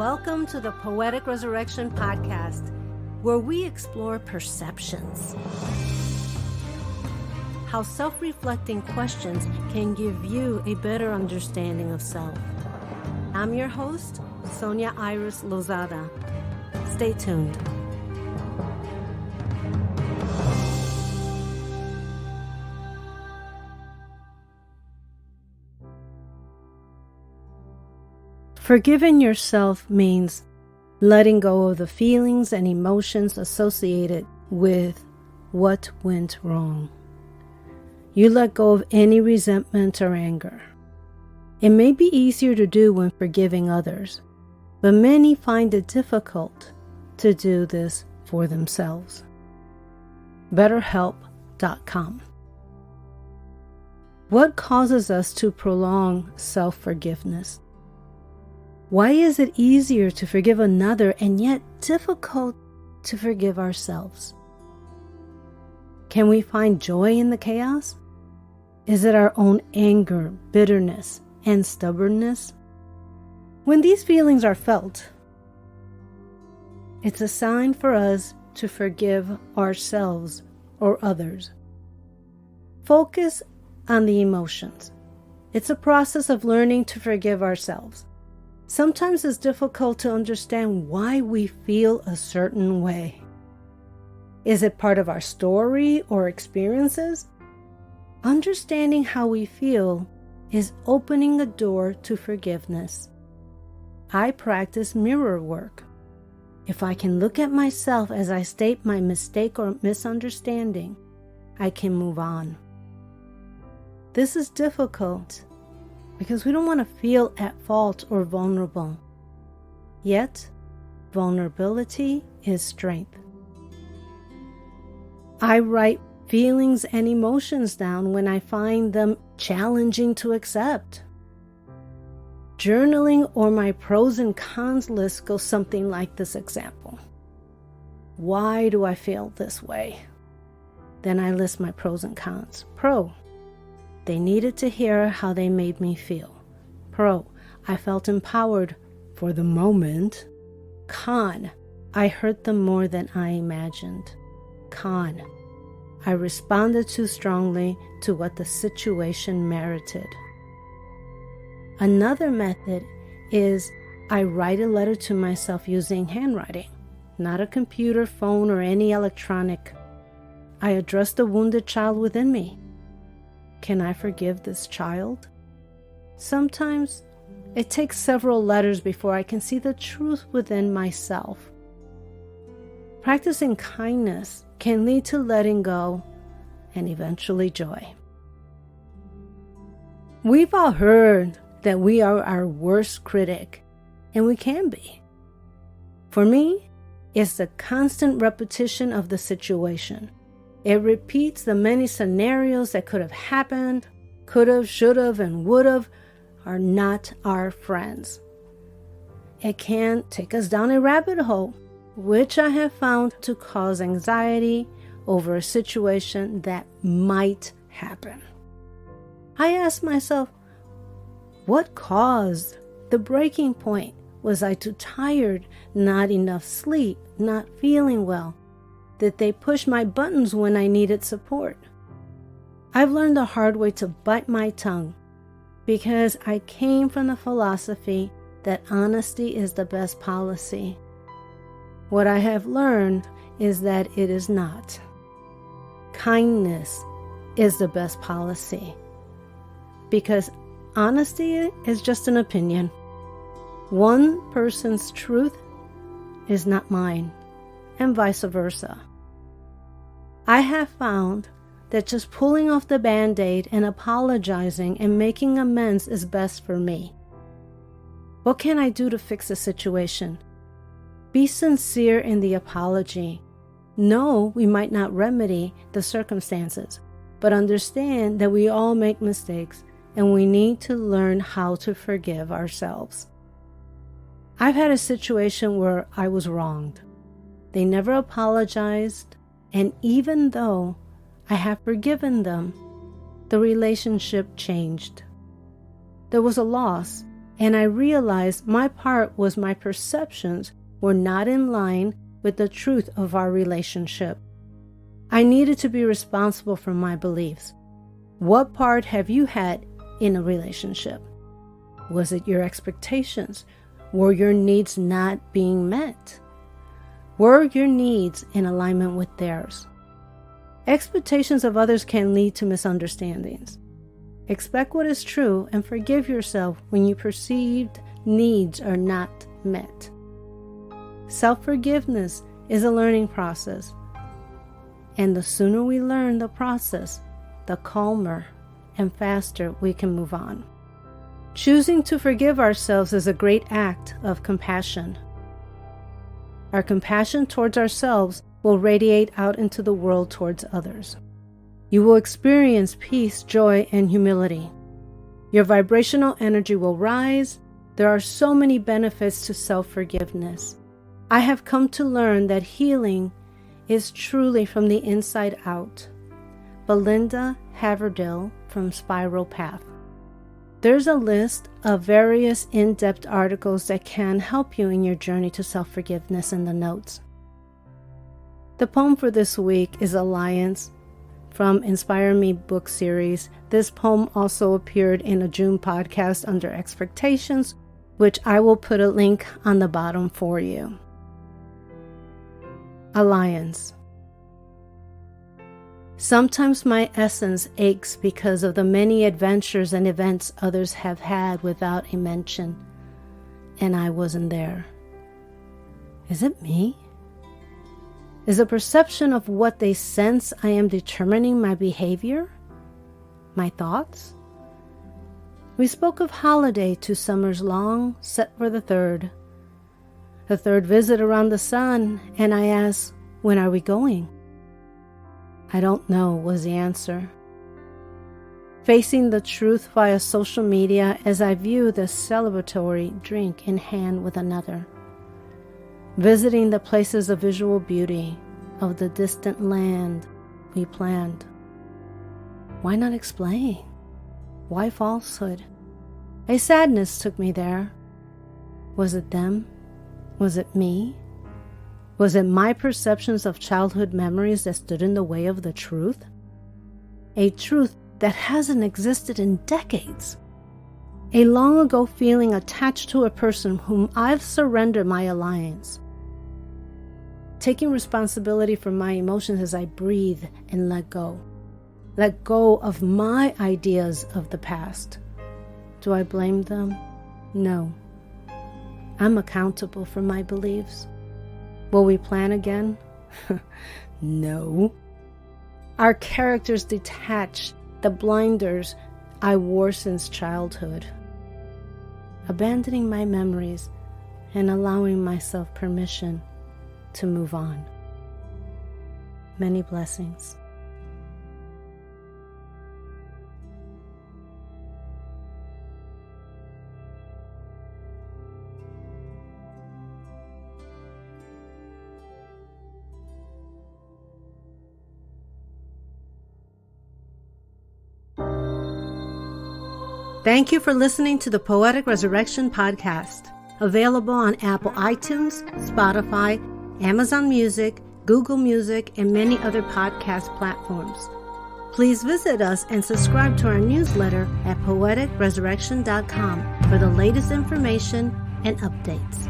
Welcome to the Poetic Resurrection Podcast, where we explore perceptions. How self-reflecting questions can give you a better understanding of self. I'm your host, Sonia Iris Lozada. Stay tuned. Forgiving yourself means letting go of the feelings and emotions associated with what went wrong. You let go of any resentment or anger. It may be easier to do when forgiving others, but many find it difficult to do this for themselves. BetterHelp.com. What causes us to prolong self-forgiveness? Why is it easier to forgive another and yet difficult to forgive ourselves? Can we find joy in the chaos? Is it our own anger, bitterness, and stubbornness? When these feelings are felt, it's a sign for us to forgive ourselves or others. Focus on the emotions. It's a process of learning to forgive ourselves. Sometimes it's difficult to understand why we feel a certain way. Is it part of our story or experiences? Understanding how we feel is opening a door to forgiveness. I practice mirror work. If I can look at myself as I state my mistake or misunderstanding, I can move on. This is difficult because we don't want to feel at fault or vulnerable. Yet, vulnerability is strength. I write feelings and emotions down when I find them challenging to accept. Journaling or my pros and cons list goes something like this example. Why do I feel this way? Then I list my pros and cons. Pro: they needed to hear how they made me feel. Pro: I felt empowered for the moment. Con: I hurt them more than I imagined. Con: I responded too strongly to what the situation merited. Another method is I write a letter to myself using handwriting, not a computer, phone, or any electronic. I address the wounded child within me. Can I forgive this child? Sometimes it takes several letters before I can see the truth within myself. Practicing kindness can lead to letting go and eventually joy. We've all heard that we are our worst critic, and we can be. For me, it's the constant repetition of the situation. It repeats the many scenarios that could have happened, could have, should have, and would have are not our friends. It can take us down a rabbit hole, which I have found to cause anxiety over a situation that might happen. I ask myself, what caused the breaking point? Was I too tired, not enough sleep, not feeling well? Did they push my buttons when I needed support? I've learned the hard way to bite my tongue because I came from the philosophy that honesty is the best policy. What I have learned is that it is not. Kindness is the best policy because honesty is just an opinion. One person's truth is not mine, and vice versa. I have found that just pulling off the Band-Aid and apologizing and making amends is best for me. What can I do to fix the situation? Be sincere in the apology. Know we might not remedy the circumstances, but understand that we all make mistakes and we need to learn how to forgive ourselves. I've had a situation where I was wronged. They never apologized, and even though I have forgiven them, the relationship changed. There was a loss, and I realized my part was my perceptions were not in line with the truth of our relationship. I needed to be responsible for my beliefs. What part have you had in a relationship? Was it your expectations? Were your needs not being met? Were your needs in alignment with theirs? Expectations of others can lead to misunderstandings. Expect what is true and forgive yourself when your perceived needs are not met. Self-forgiveness is a learning process, and the sooner we learn the process, the calmer and faster we can move on. Choosing to forgive ourselves is a great act of compassion. Our compassion towards ourselves will radiate out into the world towards others. You will experience peace, joy, and humility. Your vibrational energy will rise. There are so many benefits to self-forgiveness. I have come to learn that healing is truly from the inside out. Belinda Haverdale from Spiral Path. There's a list of various in-depth articles that can help you in your journey to self-forgiveness in the notes. The poem for this week is Alliance from Inspire Me book series. This poem also appeared in a June podcast under Expectations, which I will put a link on the bottom for you. Alliance. Sometimes my essence aches because of the many adventures and events others have had without a mention, and I wasn't there. Is it me? Is the perception of what they sense I am determining my behavior? My thoughts? We spoke of holiday 2 summers long, set for the third visit around the sun, and I asked, when are we going? I don't know was the answer. Facing the truth via social media as I view the celebratory drink in hand with another. Visiting the places of visual beauty of the distant land we planned. Why not explain? Why falsehood? A sadness took me there. Was it them? Was it me? Was it my perceptions of childhood memories that stood in the way of the truth? A truth that hasn't existed in decades. A long ago feeling attached to a person whom I've surrendered my alliance. Taking responsibility for my emotions as I breathe and let go. Let go of my ideas of the past. Do I blame them? No. I'm accountable for my beliefs. Will we plan again? No. Our characters detach the blinders I wore since childhood. Abandoning my memories and allowing myself permission to move on. Many blessings. Thank you for listening to the Poetic Resurrection podcast, available on Apple iTunes, Spotify, Amazon Music, Google Music, and many other podcast platforms. Please visit us and subscribe to our newsletter at poeticresurrection.com for the latest information and updates.